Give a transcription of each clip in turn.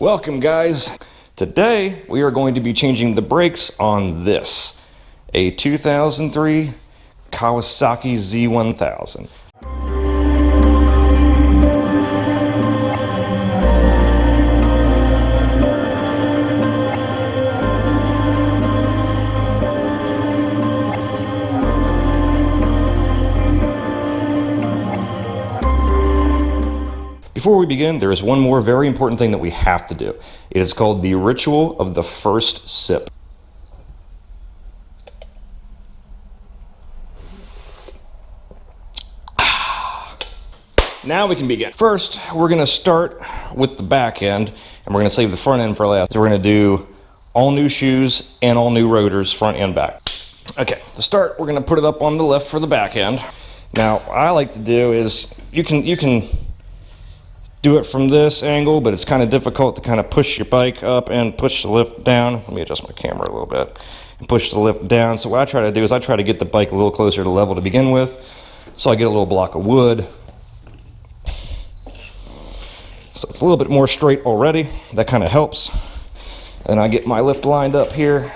Welcome guys. Today we are going to be changing the brakes on this, a 2003 Kawasaki Z1000. Before we begin, there is one more very important thing that we have to do. It is called the ritual of the first sip. Now we can begin. First, we're going to start with the back end, and we're going to save the front end for last. So we're going to do all new shoes and all new rotors, front and back. Okay, to start, we're going to put it up on the lift for the back end. Now, what I like to do is, you can do it from this angle, but it's kind of difficult to kind of push your bike up and push the lift down. Let me adjust my camera a little bit and push the lift down. So what I try to do is I try to get the bike a little closer to level to begin with. So I get a little block of wood. So it's a little bit more straight already. That kind of helps. And I get my lift lined up here.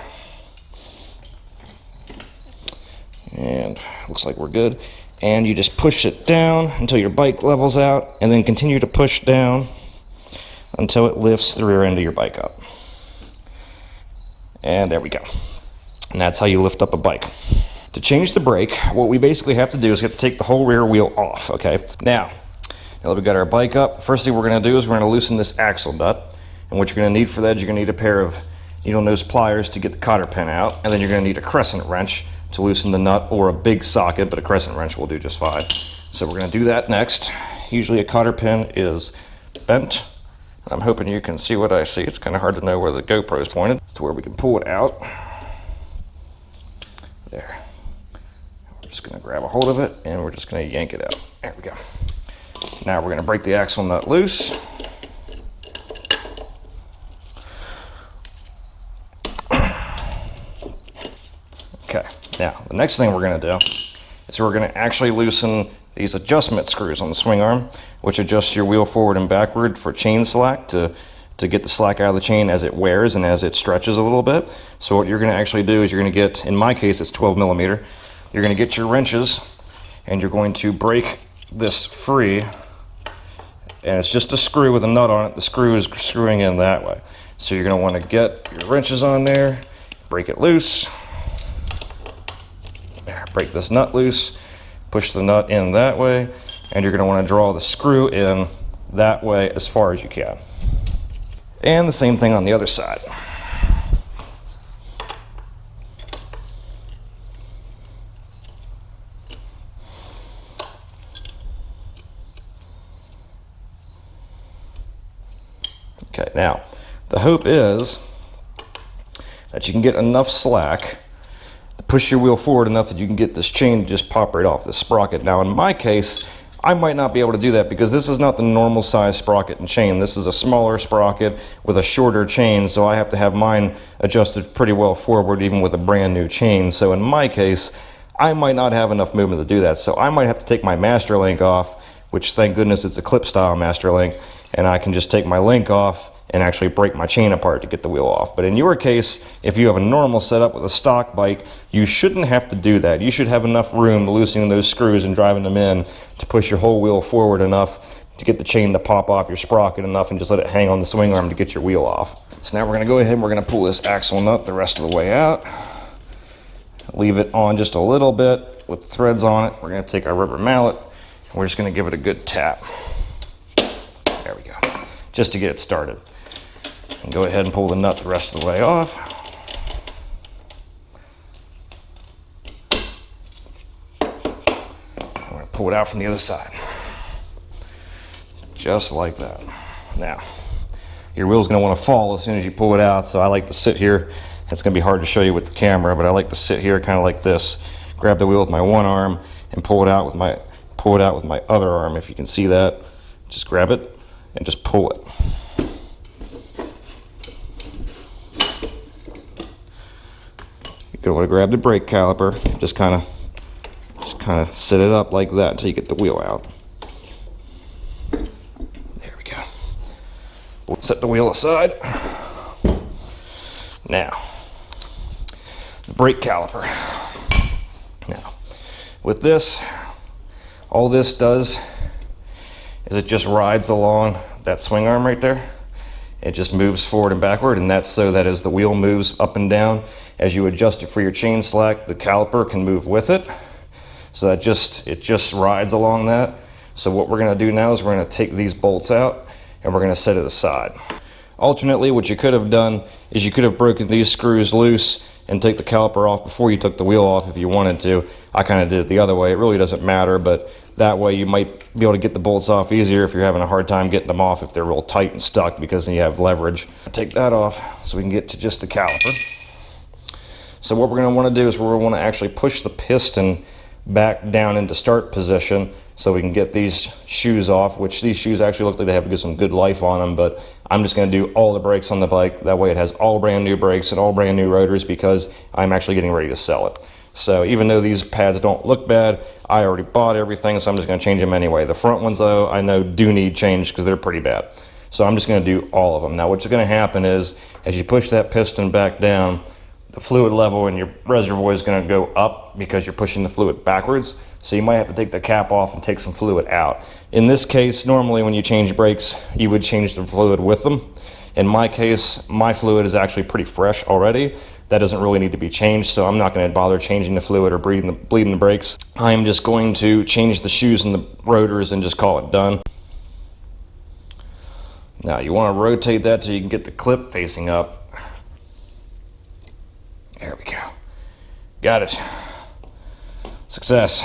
And looks like we're good. And you just push it down until your bike levels out, and then continue to push down until it lifts the rear end of your bike up. And there we go. And that's how you lift up a bike. To change the brake, what we basically have to do is we have to take the whole rear wheel off, okay? Now that we got our bike up, the first thing we're gonna do is we're gonna loosen this axle nut. And what you're gonna need for that is you're gonna need a pair of needle nose pliers to get the cotter pin out, and then you're gonna need a crescent wrench to loosen the nut, or a big socket, but a crescent wrench will do just fine. So we're going to do that next. Usually a cotter pin is bent. I'm hoping you can see what I see. It's kind of hard to know where the GoPro is pointed. It's to where we can pull it out. There. We're just going to grab a hold of it, and we're just going to yank it out. There we go. Now we're going to break the axle nut loose. Okay. Now, the next thing we're going to do is we're going to actually loosen these adjustment screws on the swing arm, which adjusts your wheel forward and backward for chain slack to get the slack out of the chain as it wears and as it stretches a little bit. So what you're going to actually do is you're going to get, in my case it's 12 millimeter, you're going to get your wrenches and you're going to break this free, and it's just a screw with a nut on it. The screw is screwing in that way. So you're going to want to get your wrenches on there, break it loose. Break this nut loose, push the nut in that way, and you're going to want to draw the screw in that way as far as you can. And the same thing on the other side. Okay, now the hope is that you can get enough slack to push your wheel forward enough that you can get this chain to just pop right off the sprocket. Now in my case, I might not be able to do that because this is not the normal size sprocket and chain. This is a smaller sprocket with a shorter chain, so I have to have mine adjusted pretty well forward even with a brand new chain. So in my case, I might not have enough movement to do that. So I might have to take my master link off, which thank goodness it's a clip style master link, and I can just take my link off and actually break my chain apart to get the wheel off. But in your case, if you have a normal setup with a stock bike, you shouldn't have to do that. You should have enough room loosening those screws and driving them in to push your whole wheel forward enough to get the chain to pop off your sprocket enough and just let it hang on the swing arm to get your wheel off. So now we're gonna go ahead and we're gonna pull this axle nut the rest of the way out. Leave it on just a little bit with threads on it. We're gonna take our rubber mallet and we're just gonna give it a good tap. There we go, just to get it started. And go ahead and pull the nut the rest of the way off. I'm going to pull it out from the other side. Just like that. Now, your wheel's going to want to fall as soon as you pull it out, so I like to sit here. It's going to be hard to show you with the camera, but I like to sit here kind of like this. Grab the wheel with my one arm and pull it out with my other arm, if you can see that. Just grab it and just pull it. You're going to grab the brake caliper, just kind of set it up like that until you get the wheel out. There we go. We'll set the wheel aside. Now, the brake caliper. Now, with this, all this does is it just rides along that swing arm right there. It just moves forward and backward, and that's so that as the wheel moves up and down, as you adjust it for your chain slack, the caliper can move with it. So that it just rides along that. So what we're going to do now is we're going to take these bolts out and we're going to set it aside. Alternately, what you could have done is you could have broken these screws loose and take the caliper off before you took the wheel off if you wanted to. I kind of did it the other way. It really doesn't matter, but that way you might be able to get the bolts off easier if you're having a hard time getting them off if they're real tight and stuck, because then you have leverage. Take that off so we can get to just the caliper. So what we're going to want to do is we're going to want to actually push the piston back down into start position so we can get these shoes off, which these shoes actually look like they have some good life on them, but I'm just going to do all the brakes on the bike. That way it has all brand new brakes and all brand new rotors, because I'm actually getting ready to sell it. So even though these pads don't look bad, I already bought everything, so I'm just going to change them anyway. The front ones, though, I know do need change because they're pretty bad. So I'm just going to do all of them. Now what's going to happen is, as you push that piston back down, the fluid level in your reservoir is going to go up because you're pushing the fluid backwards. So you might have to take the cap off and take some fluid out. In this case, normally when you change brakes, you would change the fluid with them. In my case, my fluid is actually pretty fresh already. That doesn't really need to be changed, so I'm not going to bother changing the fluid or bleeding the brakes. I'm just going to change the shoes and the rotors and just call it done. Now you want to rotate that so you can get the clip facing up. There we go. Got it. Success.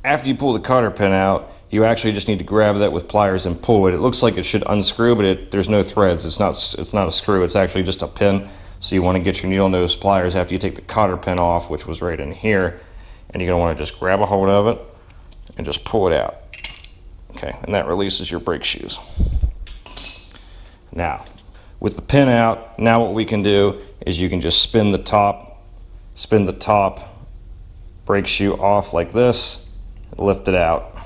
After you pull the cotter pin out, you actually just need to grab that with pliers and pull it. It looks like it should unscrew, but there's no threads. It's not a screw. It's actually just a pin. So you want to get your needle nose pliers after you take the cotter pin off, which was right in here, and you're going to want to just grab a hold of it and just pull it out. Okay, and that releases your brake shoes. Now, with the pin out, now what we can do is you can just spin the top brake shoe off like this, lift it out,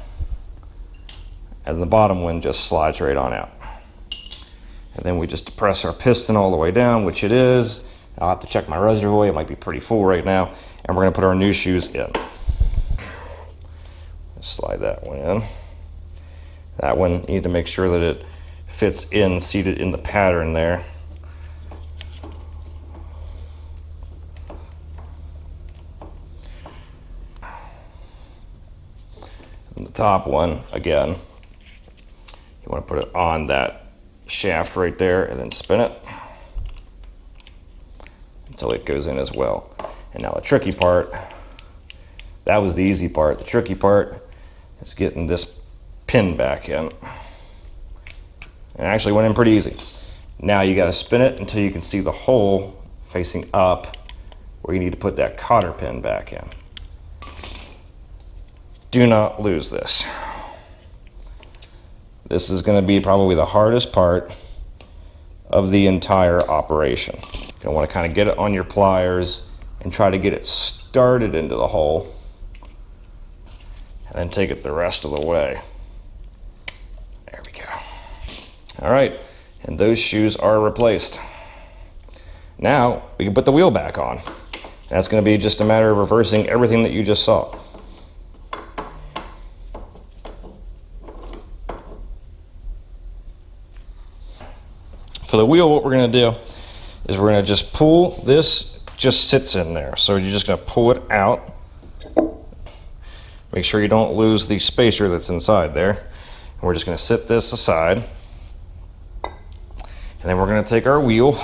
and the bottom one just slides right on out. And then we just depress our piston all the way down, which it is. I'll have to check my reservoir. It might be pretty full right now. And we're going to put our new shoes in. Slide that one in. That one, you need to make sure that it fits in, seated in the pattern there. And the top one, again, you want to put it on that shaft right there and then spin it until it goes in as well. And now the tricky part, that was the easy part. The tricky part is getting this pin back in. And it actually went in pretty easy. Now you got to spin it until you can see the hole facing up where you need to put that cotter pin back in. Do not lose this. This is going to be probably the hardest part of the entire operation. You're going to want to kind of get it on your pliers and try to get it started into the hole, and then take it the rest of the way. There we go. All right, and those shoes are replaced. Now we can put the wheel back on. That's going to be just a matter of reversing everything that you just saw. For the wheel, what we're going to do is we're going to just pull this, just sits in there. So you're just going to pull it out. Make sure you don't lose the spacer that's inside there. And we're just going to sit this aside. And then we're going to take our wheel,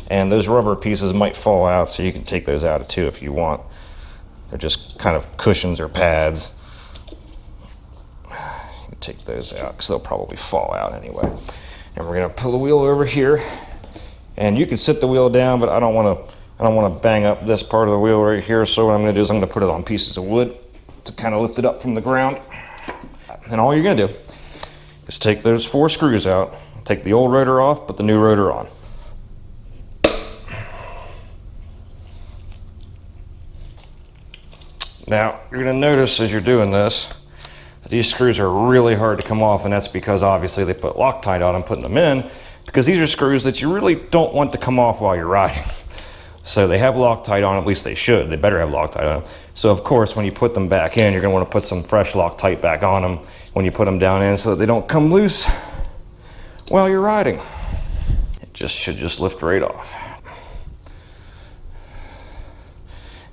and those rubber pieces might fall out, so you can take those out too if you want. They're just kind of cushions or pads. You can take those out because they'll probably fall out anyway. And we're going to pull the wheel over here, and you can sit the wheel down, but I don't want to bang up this part of the wheel right here. So what I'm going to do is I'm going to put it on pieces of wood to kind of lift it up from the ground. And all you're going to do is take those 4 screws out, take the old rotor off, put the new rotor on. Now you're going to notice as you're doing this These screws are really hard to come off, and that's because obviously they put Loctite on them, putting them in, because these are screws that you really don't want to come off while you're riding. So they have Loctite on, at least they should. They better have Loctite on them. So of course, when you put them back in, you're gonna want to put some fresh Loctite back on them when you put them down in so that they don't come loose while you're riding. It should just lift right off.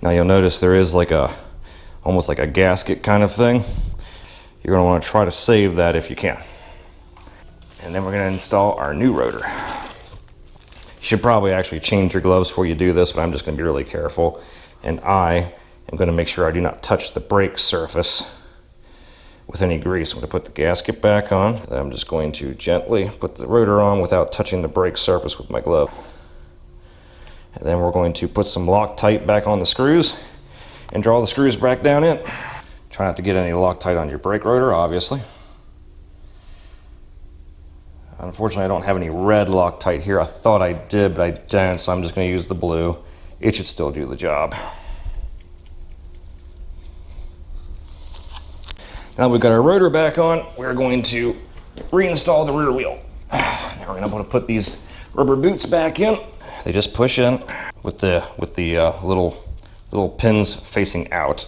Now you'll notice there is like almost like a gasket kind of thing. You're gonna want to try to save that if you can. And then we're gonna install our new rotor. You should probably actually change your gloves before you do this, but I'm just gonna be really careful. And I am gonna make sure I do not touch the brake surface with any grease. I'm gonna put the gasket back on. Then I'm just going to gently put the rotor on without touching the brake surface with my glove. And then we're going to put some Loctite back on the screws and draw the screws back down in. Try not to get any Loctite on your brake rotor, obviously. Unfortunately, I don't have any red Loctite here. I thought I did, but I didn't, so I'm just going to use the blue. It should still do the job. Now we've got our rotor back on, we're going to reinstall the rear wheel. Now we're going to put these rubber boots back in. They just push in with the little pins facing out.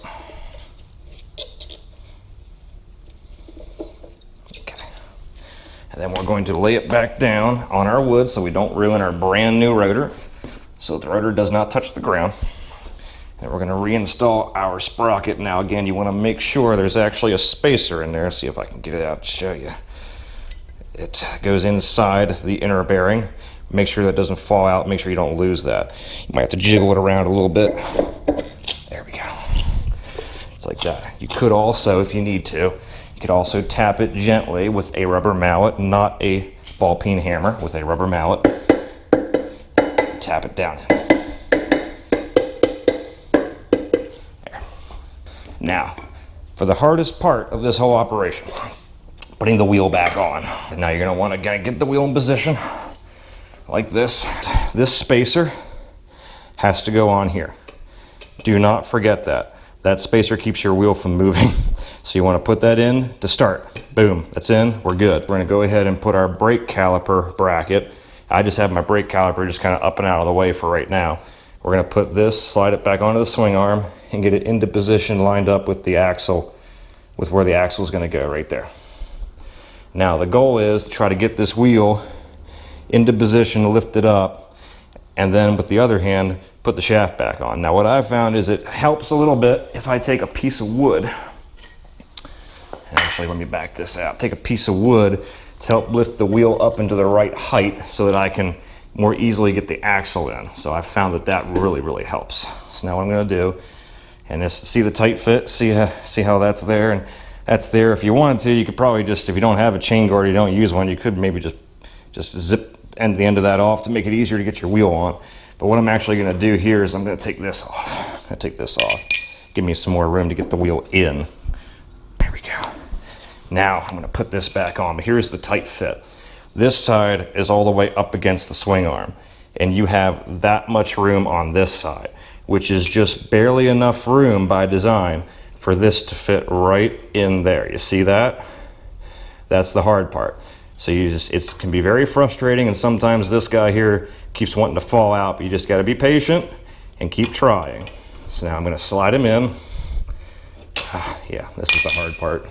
And then we're going to lay it back down on our wood so we don't ruin our brand new rotor, so the rotor does not touch the ground. And we're going to reinstall our sprocket. Now again, you want to make sure there's actually a spacer in there. See if I can get it out to show you. It goes inside the inner bearing. Make sure that doesn't fall out. Make sure you don't lose that. You might have to jiggle it around a little bit. There we go. It's like that. You could also, if you need to, you could also tap it gently with a rubber mallet, not a ball peen hammer, with a rubber mallet. Tap it down. There. Now, for the hardest part of this whole operation, putting the wheel back on. And now you're going to want to get the wheel in position like this. This spacer has to go on here. Do not forget that. That spacer keeps your wheel from moving. So you want to put that in to start. Boom, that's in, we're good. We're going to go ahead and put our brake caliper bracket. I just have my brake caliper just kind of up and out of the way for right now. We're going to put this, slide it back onto the swing arm, and get it into position lined up with the axle, with where the axle is going to go right there. Now the goal is to try to get this wheel into position, lift it up, and then with the other hand, put the shaft back on. Now what I've found is it helps a little bit if I take a piece of wood. Actually, let me back this out. Take a piece of wood to help lift the wheel up into the right height so that I can more easily get the axle in. So I found that that really, really helps. So now what I'm going to do, and this, see the tight fit, see how that's there, and that's there. If you wanted to, you could probably just, if you don't have a chain guard, you don't use one, you could maybe just zip the end of that off to make it easier to get your wheel on. But what I'm actually going to do here is I'm going to take this off. I'm going to take this off. Give me some more room to get the wheel in. There we go. Now I'm going to put this back on. But here's the tight fit. This side is all the way up against the swing arm. And you have that much room on this side, which is just barely enough room by design for this to fit right in there. You see that? That's the hard part. So it can be very frustrating, and sometimes this guy here keeps wanting to fall out, but you just got to be patient and keep trying. So now I'm going to slide him in. Yeah, this is the hard part.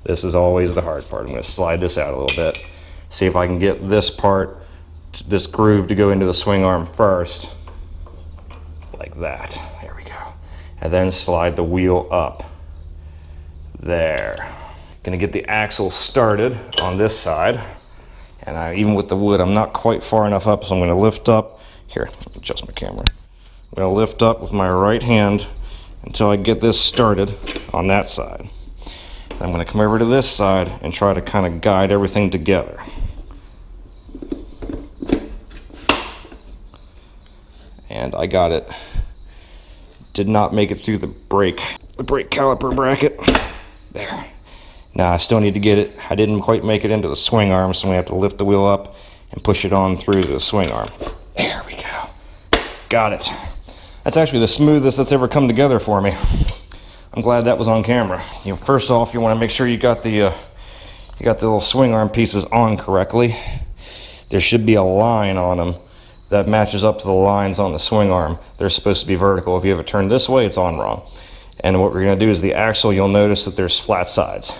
This is always the hard part. I'm going to slide this out a little bit. See if I can get this part, this groove to go into the swing arm first. Like that. There we go. And then slide the wheel up. There. Gonna get the axle started on this side. And even with the wood, I'm not quite far enough up, so I'm gonna lift up. Here, adjust my camera. I'm gonna lift up with my right hand until I get this started on that side. And I'm gonna come over to this side and try to kind of guide everything together. And I got it. Did not make it through the brake caliper bracket. There. Now I still need to get it. I didn't quite make it into the swing arm, so I'm gonna have to lift the wheel up and push it on through the swing arm. There we go. Got it. That's actually the smoothest that's ever come together for me. I'm glad that was on camera. First off, you want to make sure you got the little swing arm pieces on correctly. There should be a line on them that matches up to the lines on the swing arm. They're supposed to be vertical. If you have it turned this way, it's on wrong. And what we're going to do is the axle, you'll notice that there's flat sides.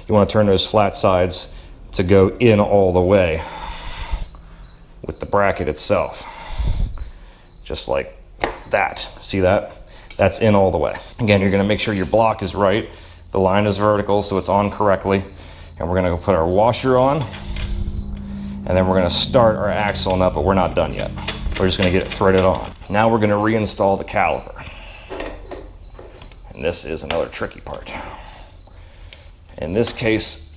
You want to turn those flat sides to go in all the way with the bracket itself. Just like that. See that? That's in all the way. Again, you're going to make sure your block is right. The line is vertical, so it's on correctly. And we're going to put our washer on. And then we're going to start our axle nut, but we're not done yet. We're just going to get it threaded on. Now we're going to reinstall the caliper. And this is another tricky part. In this case,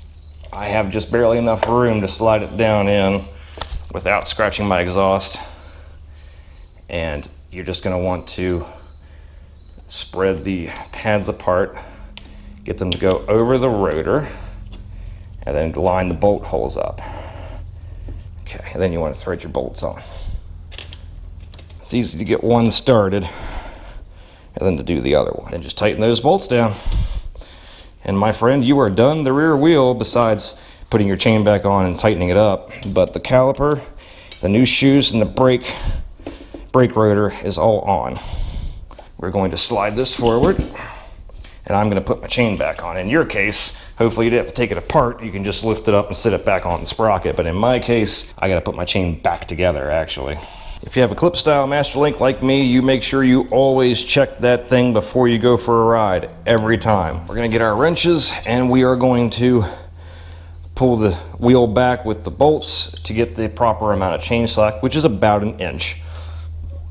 I have just barely enough room to slide it down in without scratching my exhaust. And you're just going to want to spread the pads apart, get them to go over the rotor, and then line the bolt holes up. Okay, and then you want to thread your bolts on. It's easy to get one started and then to do the other one. And just tighten those bolts down. And my friend, you are done the rear wheel, besides putting your chain back on and tightening it up. But the caliper, the new shoes, and the brake rotor is all on. We're going to slide this forward, and I'm going to put my chain back on. In your case, hopefully you didn't have to take it apart. You can just lift it up and sit it back on the sprocket. But in my case, I got to put my chain back together, actually. If you have a clip style master link like me, you make sure you always check that thing before you go for a ride, every time. We're going to get our wrenches, and we are going to pull the wheel back with the bolts to get the proper amount of chain slack, which is about 1 inch.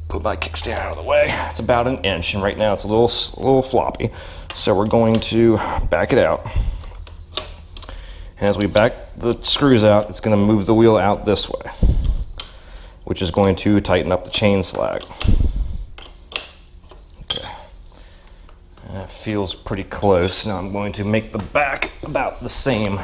Put my kickstand out of the way. It's about 1 inch, and right now it's a little floppy. So we're going to back it out. And as we back the screws out, it's going to move the wheel out this way, which is going to tighten up the chain slack. Okay. That feels pretty close. Now I'm going to make the back about the same.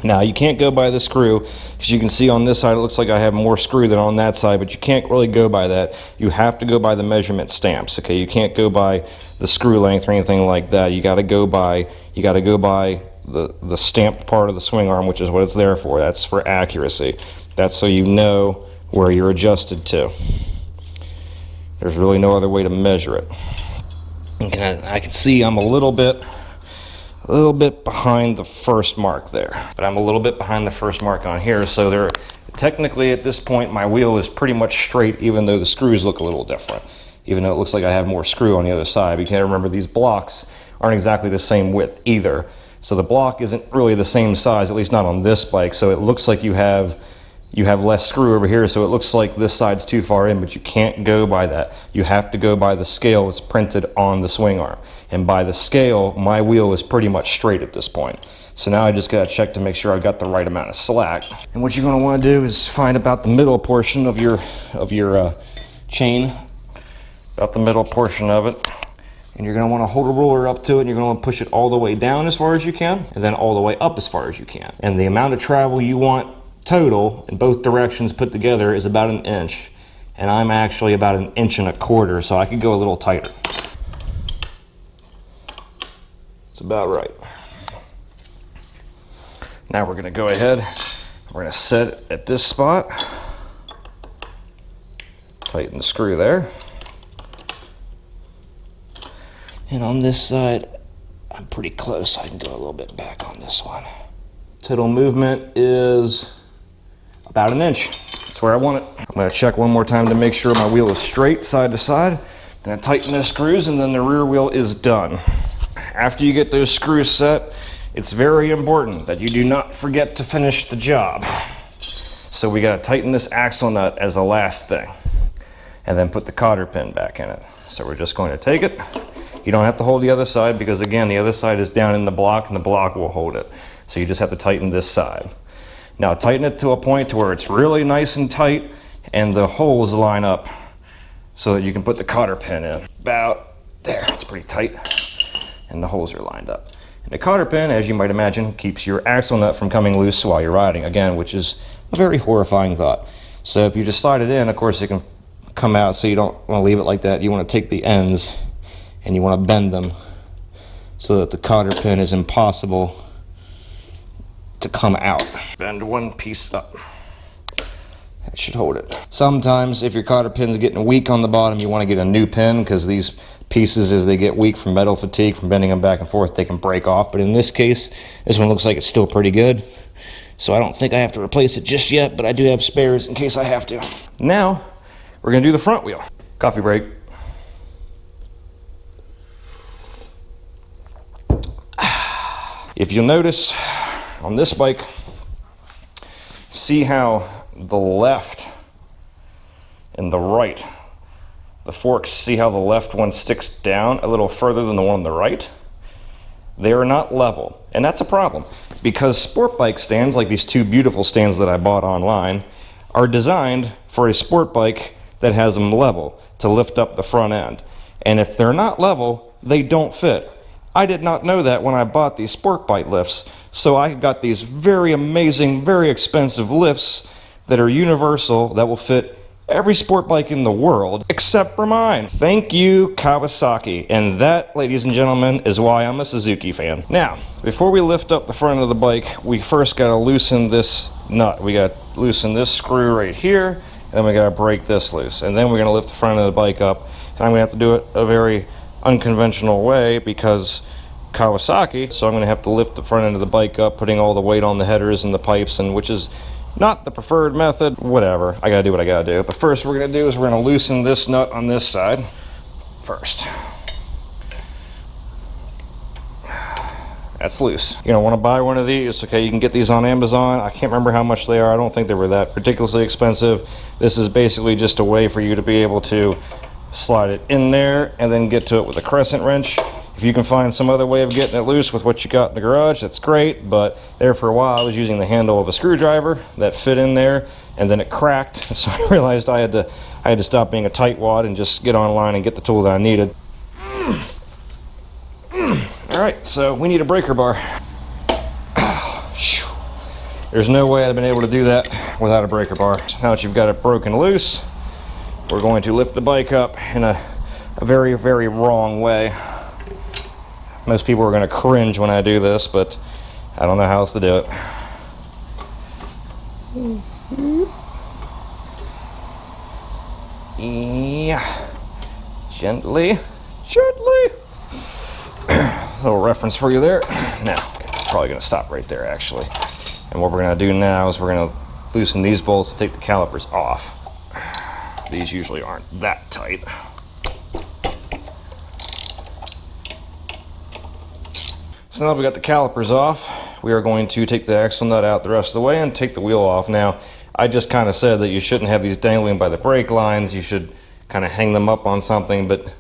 Now you can't go by the screw, because you can see on this side it looks like I have more screw than on that side, but you can't really go by that. You have to go by the measurement stamps, okay? You can't go by the screw length or anything like that. You gotta go by the stamped part of the swing arm, which is what it's there for. That's for accuracy. That's so you know where you're adjusted to. There's really no other way to measure it. And I can see I'm a little bit behind the first mark there, but I'm a little bit behind the first mark on here. So there, technically at this point, my wheel is pretty much straight, even though the screws look a little different. Even though it looks like I have more screw on the other side. You can't remember, these blocks aren't exactly the same width either. So the block isn't really the same size, at least not on this bike. So it looks like you have less screw over here, so it looks like this side's too far in, but you can't go by that. You have to go by the scale that's printed on the swing arm. And by the scale, my wheel is pretty much straight at this point. So now I just gotta check to make sure I've got the right amount of slack. And what you're gonna wanna do is find about the middle portion of your chain, about the middle portion of it. And you're gonna wanna hold a ruler up to it, and you're gonna wanna push it all the way down as far as you can, and then all the way up as far as you can. And the amount of travel you want total in both directions put together is about 1 inch, and I'm actually about 1.25 inches, so I could go a little tighter. It's about right. Now we're going to go ahead, we're going to set it at this spot, tighten the screw there, and on this side I'm pretty close. I can go a little bit back on this one. Total movement is about 1 inch. That's where I want it. I'm going to check one more time to make sure my wheel is straight side to side. I'm going to tighten the screws, and then the rear wheel is done. After you get those screws set, it's very important that you do not forget to finish the job. So we got to tighten this axle nut as a last thing, and then put the cotter pin back in it. So we're just going to take it. You don't have to hold the other side, because again, the other side is down in the block, and the block will hold it. So you just have to tighten this side. Now tighten it to a point to where it's really nice and tight, and the holes line up so that you can put the cotter pin in. About there, it's pretty tight, and the holes are lined up. And the cotter pin, as you might imagine, keeps your axle nut from coming loose while you're riding, again, which is a very horrifying thought. So if you just slide it in, of course it can come out, so you don't want to leave it like that. You want to take the ends and you want to bend them so that the cotter pin is impossible to come out. Bend one piece up. That should hold it. Sometimes if your cotter pin's getting weak on the bottom, you want to get a new pin, because these pieces, as they get weak from metal fatigue, from bending them back and forth, they can break off. But in this case, this one looks like it's still pretty good. So I don't think I have to replace it just yet, but I do have spares in case I have to. Now, we're gonna do the front wheel. Coffee break. If you'll notice, on this bike, see how the left and the right, the forks, see how the left one sticks down a little further than the one on the right? They are not level, and that's a problem, because sport bike stands, like these two beautiful stands that I bought online, are designed for a sport bike that has them level to lift up the front end. And if they're not level, they don't fit. I did not know that when I bought these sport bike lifts, so I got these very amazing, very expensive lifts that are universal, that will fit every sport bike in the world except for mine. Thank you, Kawasaki. And that, ladies and gentlemen, is why I'm a Suzuki fan. Now, before we lift up the front of the bike, we first got to loosen this nut. We got to loosen this screw right here, and then we got to break this loose. And then we're going to lift the front of the bike up, and I'm going to have to do it a very unconventional way because Kawasaki, so I'm going to have to lift the front end of the bike up, putting all the weight on the headers and the pipes, and which is not the preferred method. Whatever, I gotta do what I gotta do. But first, what we're gonna do is we're gonna loosen this nut on this side first. That's loose. You're gonna want to buy one of these. Okay, you can get these on Amazon. I can't remember how much they are. I don't think they were that ridiculously expensive. This is basically just a way for you to be able to slide it in there and then get to it with a crescent wrench. If you can find some other way of getting it loose with what you got in the garage, that's great. But there for a while, I was using the handle of a screwdriver that fit in there, and then it cracked. So I realized I had to stop being a tightwad and just get online and get the tool that I needed. All right, so we need a breaker bar. There's no way I'd have been able to do that without a breaker bar. Now that you've got it broken loose, we're going to lift the bike up in a very, very wrong way. Most people are going to cringe when I do this, but I don't know how else to do it. Yeah. Gently, gently. Little reference for you there. Now, probably going to stop right there, actually. And what we're going to do now is we're going to loosen these bolts and take the calipers off. These usually aren't that tight. So now that we got the calipers off, we are going to take the axle nut out the rest of the way and take the wheel off. Now, I just kind of said that you shouldn't have these dangling by the brake lines. You should kind of hang them up on something, but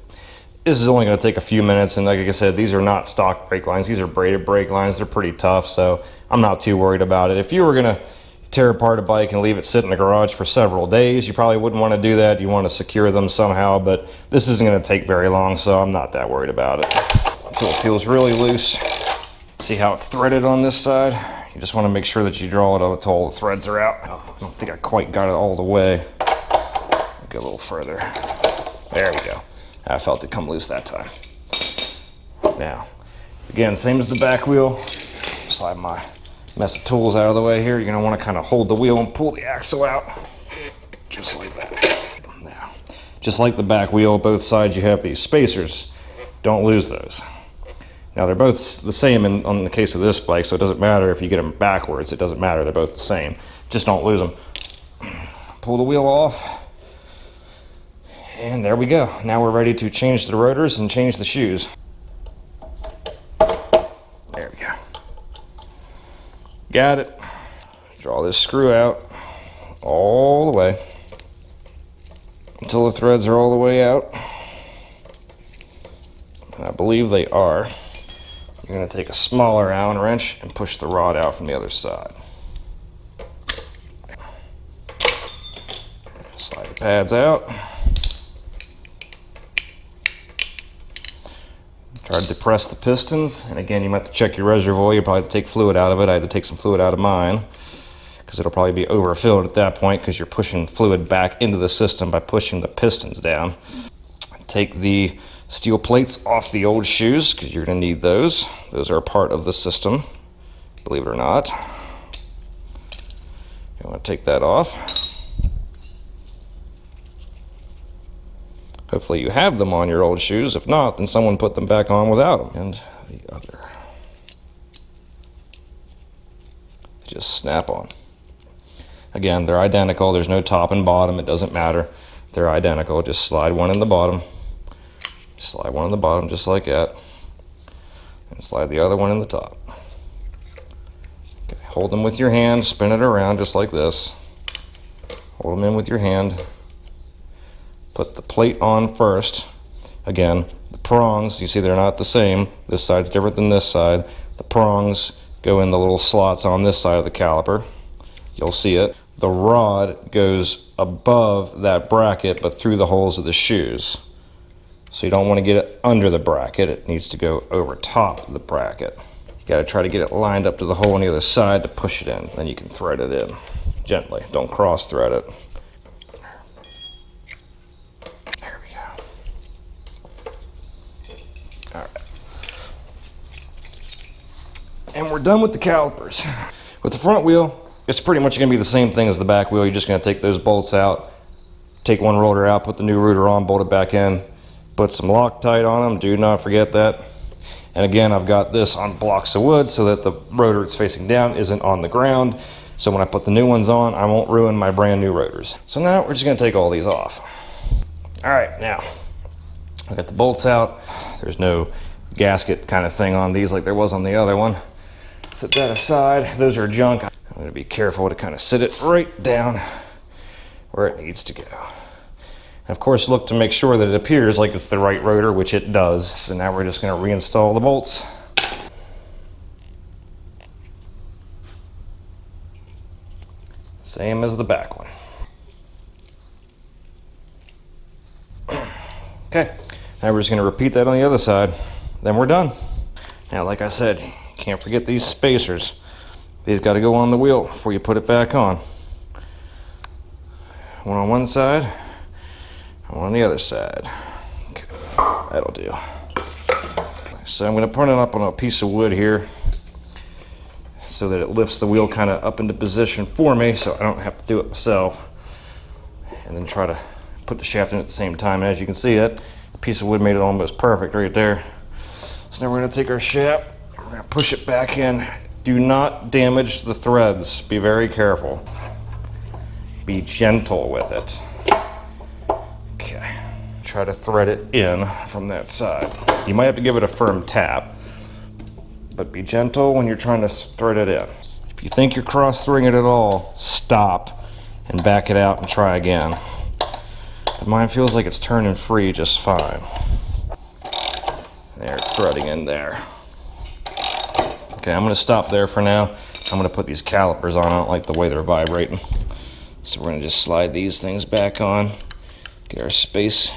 this is only going to take a few minutes. And like I said, these are not stock brake lines. These are braided brake lines. They're pretty tough, so I'm not too worried about it. If you were going to tear apart a bike and leave it sit in the garage for several days, you probably wouldn't want to do that. You want to secure them somehow, but this isn't going to take very long, so I'm not that worried about it. Until it feels really loose. See how it's threaded on this side? You just want to make sure that you draw it until all the threads are out. I don't think I quite got it all the way. Go a little further. There we go. I felt it come loose that time. Now, again, same as the back wheel. Slide my mess of tools out of the way here. You're going to want to kind of hold the wheel and pull the axle out. Just like that. Now, just like the back wheel, both sides you have these spacers. Don't lose those. Now they're both the same on the case of this bike, so it doesn't matter if you get them backwards. It doesn't matter. They're both the same. Just don't lose them. Pull the wheel off. And there we go. Now we're ready to change the rotors and change the shoes. There we go. Got it. Draw this screw out all the way until the threads are all the way out. I believe they are. You're going to take a smaller Allen wrench and push the rod out from the other side. Slide the pads out. Try to depress the pistons, and again, you might have to check your reservoir. You probably have to take fluid out of it. I had to take some fluid out of mine because it'll probably be overfilled at that point because you're pushing fluid back into the system by pushing the pistons down. Take the steel plates off the old shoes, because you're going to need those. Those are a part of the system, believe it or not. You want to take that off. Hopefully you have them on your old shoes. If not, then someone put them back on without them. And the other. Just snap on. Again, they're identical. There's no top and bottom. It doesn't matter. They're identical. Just slide one in the bottom. Slide one in the bottom just like that. And slide the other one in the top. Okay, hold them with your hand. Spin it around just like this. Hold them in with your hand. Put the plate on first. Again, the prongs, you see they're not the same. This side's different than this side. The prongs go in the little slots on this side of the caliper. You'll see it. The rod goes above that bracket but through the holes of the shoes. So you don't want to get it under the bracket. It needs to go over top of the bracket. You got to try to get it lined up to the hole on the other side to push it in. Then you can thread it in gently. Don't cross thread it. And we're done with the calipers. With the front wheel, it's pretty much going to be the same thing as the back wheel. You're just going to take those bolts out, take one rotor out, put the new rotor on, bolt it back in, put some Loctite on them. Do not forget that. And again, I've got this on blocks of wood so that the rotor it's facing down isn't on the ground. So when I put the new ones on, I won't ruin my brand new rotors. So now we're just going to take all these off. All right, now I've got the bolts out. There's no gasket kind of thing on these like there was on the other one. Set that aside. Those are junk. I'm going to be careful to kind of sit it right down where it needs to go. And of course, look to make sure that it appears like it's the right rotor, which it does. So now we're just going to reinstall the bolts. Same as the back one. Okay, now we're just going to repeat that on the other side. Then we're done. Now, like I said, can't forget these spacers. These got to go on the wheel before you put it back on. One on one side, one on the other side. Okay, that'll do. So I'm going to put it up on a piece of wood here so that it lifts the wheel kind of up into position for me so I don't have to do it myself. And then try to put the shaft in at the same time. And as you can see, that piece of wood made it almost perfect right there. So now we're going to take our shaft, we're going to push it back in. Do not damage the threads. Be very careful. Be gentle with it. Okay. Try to thread it in from that side. You might have to give it a firm tap, but be gentle when you're trying to thread it in. If you think you're cross-threading it at all, stop and back it out and try again. But mine feels like it's turning free just fine. There, it's threading in there. Okay, I'm going to stop there for now. I'm going to put these calipers on. I don't like the way they're vibrating. So we're going to just slide these things back on. Get our space.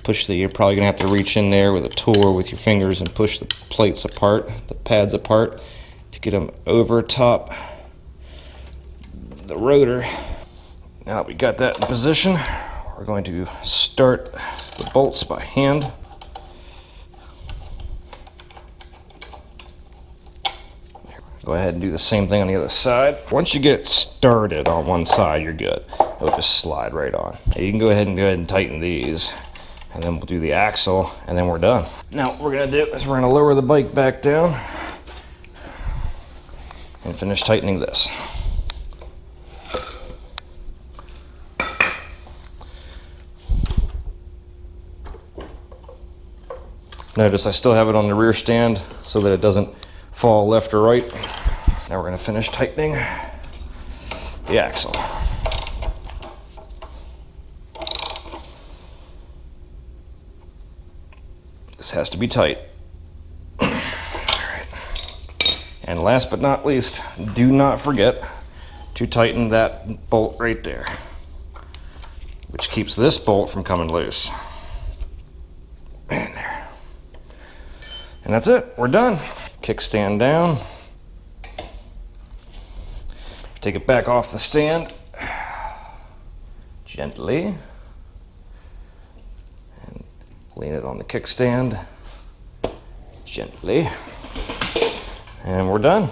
You're probably going to have to reach in there with a tool or with your fingers and push the plates apart, the pads apart, to get them over top the rotor. Now that we got that in position, we're going to start the bolts by hand. Go ahead and do the same thing on the other side. Once you get started on one side, you're good. It'll just slide right on. Now you can go ahead and tighten these, and then we'll do the axle, and then we're done. Now what we're gonna do is we're gonna lower the bike back down and finish tightening this. Notice I still have it on the rear stand so that it doesn't fall left or right. Now we're going to finish tightening the axle. This has to be tight. All right. And last but not least, do not forget to tighten that bolt right there, which keeps this bolt from coming loose. And there. And that's it. We're done. Kickstand down. Take it back off the stand gently and Lean it on the kickstand gently, and we're done.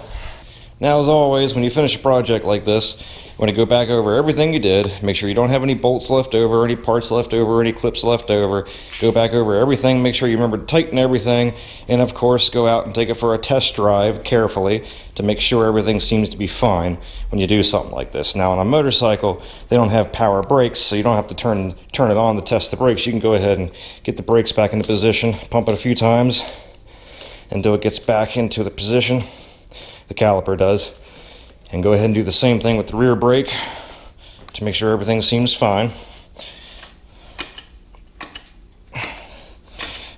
Now, as always, when you finish a project like this, you want to go back over everything you did. Make sure you don't have any bolts left over, any parts left over, any clips left over. Go back over everything, make sure you remember to tighten everything, and of course go out and take it for a test drive carefully to make sure everything seems to be fine when you do something like this. Now, on a motorcycle, they don't have power brakes, so you don't have to turn it on to test the brakes. You can go ahead and get the brakes back into position, pump it a few times until it gets back into the position. The caliper does. And go ahead and do the same thing with the rear brake to make sure everything seems fine.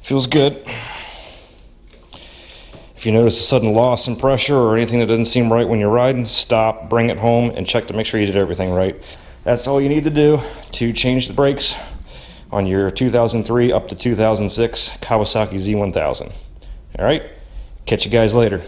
Feels good. If you notice a sudden loss in pressure or anything that doesn't seem right when you're riding, stop, bring it home, and check to make sure you did everything right. That's all you need to do to change the brakes on your 2003 up to 2006 Kawasaki Z1000. All right, catch you guys later.